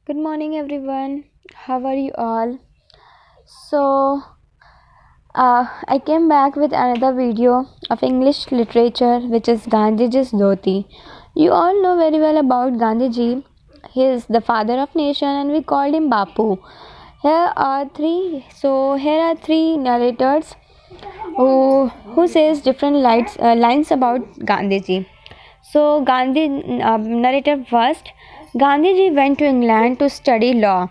Good morning, everyone. How are you all? I came back with another video of English literature, which is Gandhiji's Dhoti. You all know very well about Gandhiji. He is the father of nation, and we called him Bapu. Here are three narrators who says different lines about Gandhiji. So narrator first. Gandhiji went to England to study law.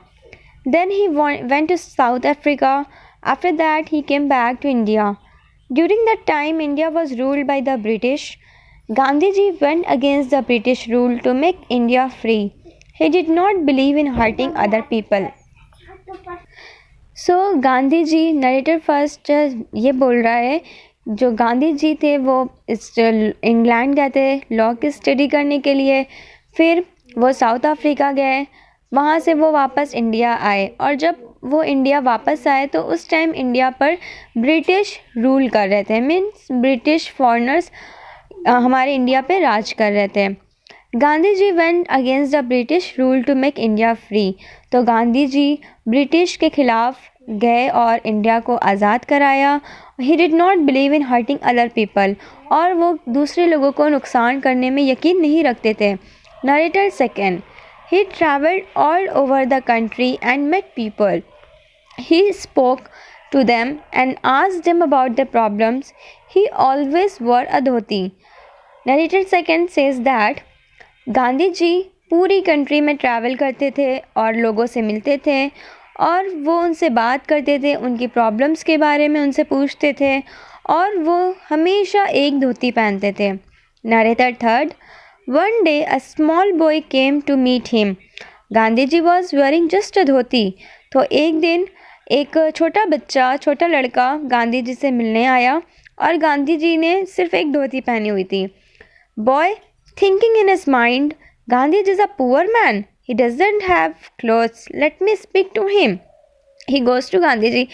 Then he went to South Africa. After that, he came back to India. During that time, India was ruled by the British. Gandhiji went against the British rule to make India free. He did not believe in hurting other people. Gandhi ji narrator first ये बोल रहा है, जो गांधी जी थे वो England गए थे law की स्टडी करने के लिए. फिर वो साउथ अफ्रीका गए. वहाँ से वो वापस इंडिया आए, और जब वो इंडिया वापस आए तो उस टाइम इंडिया पर ब्रिटिश रूल कर रहे थे. मीन्स ब्रिटिश फॉरेनर्स हमारे इंडिया पे राज कर रहे थे. Gandhi ji went against the British rule to make India free. तो गांधी जी ब्रिटिश के खिलाफ गए और इंडिया को आज़ाद कराया. He did not believe in hurting other people, और वो दूसरे लोगों को नुकसान करने में यकीन नहीं रखते थे. Narrator second. He traveled all over the country and met people. He spoke to them and asked them about their problems. He always wore a dhoti. Narrator second says that Gandhi ji पूरी कंट्री में travel करते थे और लोगों से मिलते थे, और वो उनसे बात करते थे, उनकी प्रॉब्लम्स के बारे में उनसे पूछते थे, और वो हमेशा एक धोती पहनते थे. Narrator third. One day a small boy came to meet him. Gandhi ji was wearing just a dhoti. तो एक दिन एक छोटा लड़का गांधी जी से मिलने आया, और गांधी जी ने सिर्फ एक धोती पहनी हुई थी. Boy thinking in his mind, Gandhi is a poor man. He doesn't have clothes. Let me speak to him. He goes to Gandhi ji.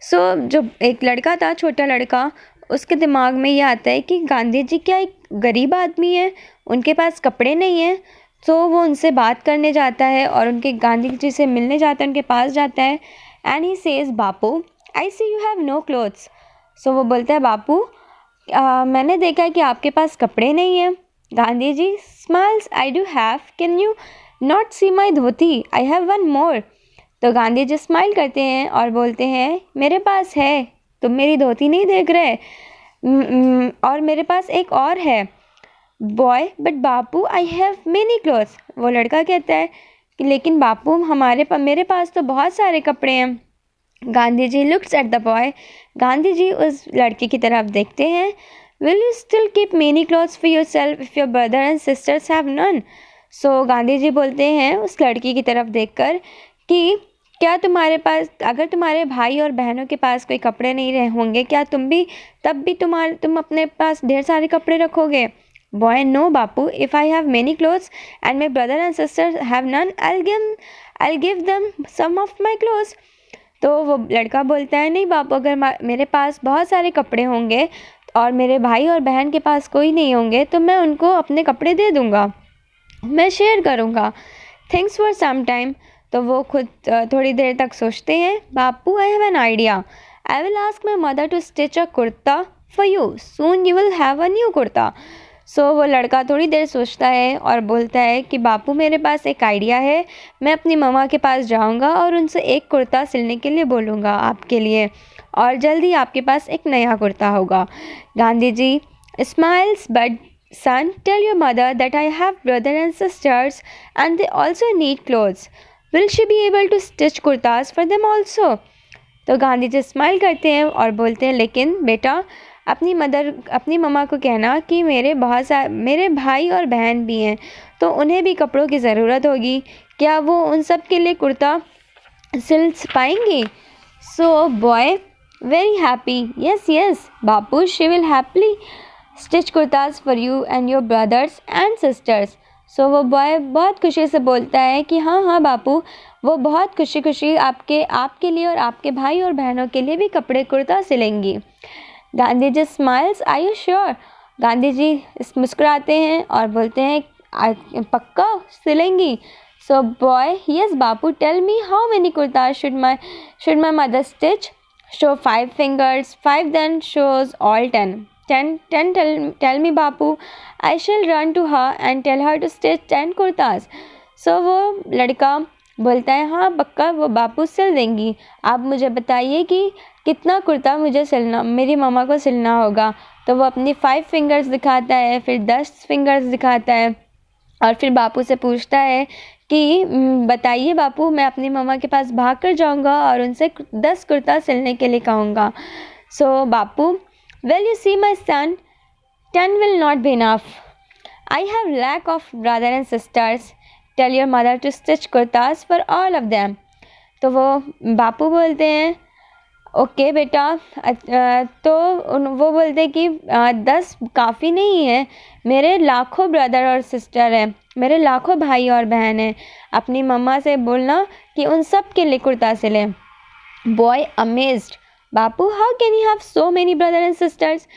जो एक लड़का था, छोटा लड़का, उसके दिमाग में ये आता है कि गांधी जी क्या एक गरीब आदमी है, उनके पास कपड़े नहीं हैं. तो वो उनसे बात करने जाता है और उनके गांधी जी से मिलने जाता है, उनके पास जाता है. And he says Bapu, I see you have no clothes. वो बोलता है, बापू मैंने देखा है कि आपके पास कपड़े नहीं हैं. Gandhi ji smiles, I do have, can you not see my dhoti, I have one more. तो गांधी जी स्माइल करते हैं और बोलते हैं, मेरे पास है, तुम मेरी धोती नहीं देख रहे, और मेरे पास एक और है. Boy, but Bapu I have many clothes. वो लड़का कहता है कि लेकिन बापू मेरे पास तो बहुत सारे कपड़े हैं. Gandhi ji looks at the boy. Gandhi ji उस लड़के की तरफ देखते हैं. Will you still keep many clothes for yourself if your brother and sisters have none. Gandhi ji बोलते हैं उस लड़की की तरफ देखकर कि क्या तुम्हारे पास, अगर तुम्हारे भाई और बहनों के पास कोई कपड़े नहीं रहे होंगे, क्या तुम अपने पास ढेर सारे कपड़े रखोगे. Boy, no Bapu, if I have many clothes and my brother and sister have none, I give them some of my clothes. तो वो लड़का बोलता है, नहीं बापू, अगर मेरे पास बहुत सारे कपड़े होंगे और मेरे भाई और बहन के पास कोई नहीं होंगे, तो मैं उनको अपने कपड़े दे दूँगा, मैं शेयर करूँगा. Thanks for some time. तो वो खुद थोड़ी देर तक सोचते हैं. Bapu, I have an idea. I will ask my mother to stitch a kurta for you. Soon you will have a new kurta. वो लड़का थोड़ी देर सोचता है और बोलता है कि बापू, मेरे पास एक आइडिया है, मैं अपनी मम्मा के पास जाऊंगा और उनसे एक कुर्ता सिलने के लिए बोलूँगा आपके लिए, और जल्दी आपके पास एक नया कुर्ता होगा. Gandhi ji smiles, but son, tell your mother that I have brother and sisters and they also need clothes. Will she be able to stitch kurtas for them also? तो गांधी जी स्माइल करते हैं और बोलते हैं, लेकिन बेटा, अपनी मम्मा को कहना कि मेरे भाई और बहन भी हैं, तो उन्हें भी कपड़ों की ज़रूरत होगी, क्या वो उन सब के लिए कुर्ता सिल पाएंगी. Boy very happy, yes Bapu, she will happily stitch kurtas for you and your brothers and sisters. वो बॉय बहुत खुशी से बोलता है कि हाँ बापू, वो बहुत खुशी आपके लिए और आपके भाई और बहनों के लिए भी कपड़े कुर्ता सिलेंगी. Gandhi ji smiles, are you sure. Gandhi ji मुस्कुराते हैं और बोलते हैं, पक्का सिलेंगी. So boy, yes Bapu, tell me how many kurtas should my mother stitch? Show 5 fingers, 5 then shows all 10. 10, tell me Bapu. I shall run to her and tell her to stitch 10 kurtas. So वो लड़का बोलता है हाँ पक्का वो बापू सिल देंगी, आप मुझे बताइए कि कितना कुर्ता मुझे सिलना, मेरी मम्मा को सिलना होगा। तो वो अपनी 5 फिंगर्स दिखाता है, फिर 10 फिंगर्स दिखाता है और फिर बापू से पूछता है कि बताइए बापू, मैं अपनी मम्मा के पास भाग कर जाऊँगा और उनसे 10 कुर्ता सिलने के लिए कहूँगा। So Bapu, well you see my son, 10 will not be enough. I have lack of brother and sisters. Tell your mother to stitch kurtas for all of them. तो वो बापू बोलते हैं ओके बेटा। तो वो बोलते हैं कि 10 काफ़ी नहीं है, मेरे लाखों ब्रदर और सिस्टर हैं, मेरे लाखों भाई और बहन हैं, अपनी मम्मा से बोलना कि उन सब के लिए कुर्ता सिलें। Boy amazed, Bapu how can you have so many brother and sisters?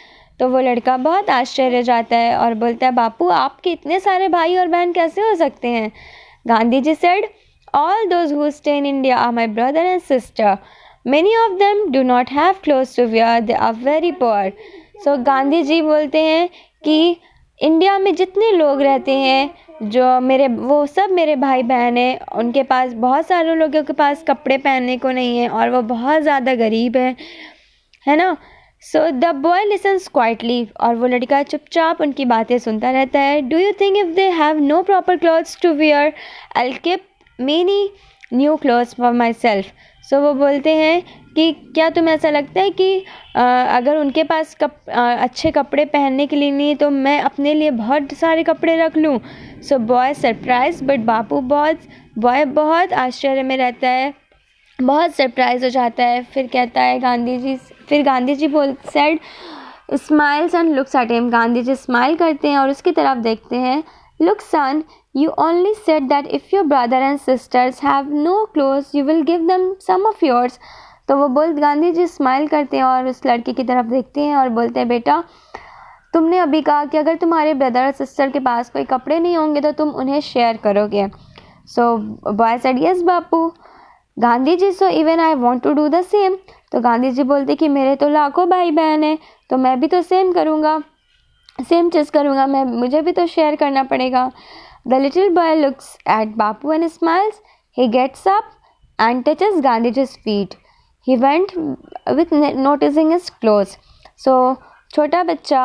तो वो लड़का बहुत आश्चर्य जाता है और बोलता है बापू आपके इतने सारे भाई और बहन कैसे हो सकते हैं? Gandhi ji said, all those who stay in India are my brother and sister, many of them do not have clothes to wear, they are very poor. So Gandhi ji बोलते हैं कि इंडिया में जितने लोग रहते हैं जो वो सब मेरे भाई बहन हैं, उनके पास बहुत सारे लोगों के पास कपड़े पहनने को नहीं है और वो बहुत ज़्यादा गरीब है ना। So the boy listens quietly, और वो लड़का चुपचाप उनकी बातें सुनता रहता है। Do you think if they have no proper clothes to wear, I will keep many new clothes for myself. So वो बोलते हैं कि क्या तुम्हें ऐसा लगता है कि अगर उनके पास अच्छे कपड़े पहनने के लिए नहीं तो मैं अपने लिए बहुत सारे कपड़े रख लूँ? सो boy surprise, but Bapu boy बहुत आश्चर्य में रहता है, बहुत सरप्राइज हो जाता है। फिर कहता है Gandhi ji said smiles and looks at him. Gandhi ji smile करते हैं और उसकी तरफ देखते हैं। Look son, you only said that if your brother and sisters have no clothes you will give them some of yours. तो वो गांधी जी स्माइल करते हैं और उस लड़के की तरफ देखते हैं और बोलते हैं बेटा तुमने अभी कहा कि अगर तुम्हारे ब्रदर और सिस्टर के पास कोई कपड़े नहीं होंगे तो तुम उन्हें शेयर करोगे। So boy said yes Bapu. Gandhi ji, so even I want to do the same. तो गांधी जी बोलते कि मेरे तो लाखों भाई बहन हैं, तो मैं भी तो सेम चीज़ करूँगा, मुझे भी तो शेयर करना पड़ेगा। The little boy looks at Bapu and smiles. He gets up and touches Gandhiji's feet. He went with noticing his clothes. So छोटा बच्चा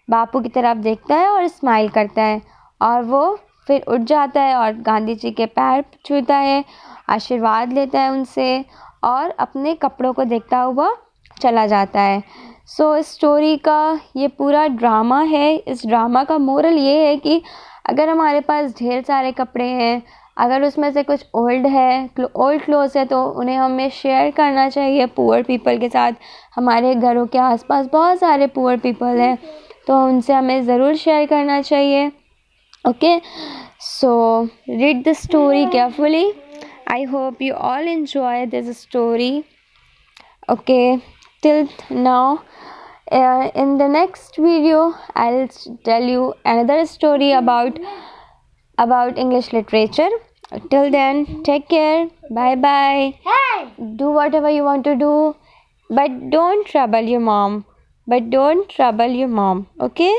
बापू की तरफ देखता है और स्माइल करता है और वो फिर उठ जाता है और गांधी जी के पैर छूता है, आशीर्वाद लेता है उनसे और अपने कपड़ों को देखता हुआ चला जाता है। सो इस स्टोरी का ये पूरा ड्रामा है। इस ड्रामा का मोरल ये है कि अगर हमारे पास ढेर सारे कपड़े हैं, अगर उसमें से कुछ ओल्ड क्लोथ्स है तो उन्हें हमें शेयर करना चाहिए पुअर पीपल के साथ। हमारे घरों के आसपास बहुत सारे पुअर पीपल हैं तो उनसे हमें ज़रूर शेयर करना चाहिए। Okay, so read the story carefully. I hope you all enjoy this story. Okay, till now in the next video I'll tell you another story about English literature. Till then, take care, bye bye. Do whatever you want to do, but don't trouble your mom. Okay?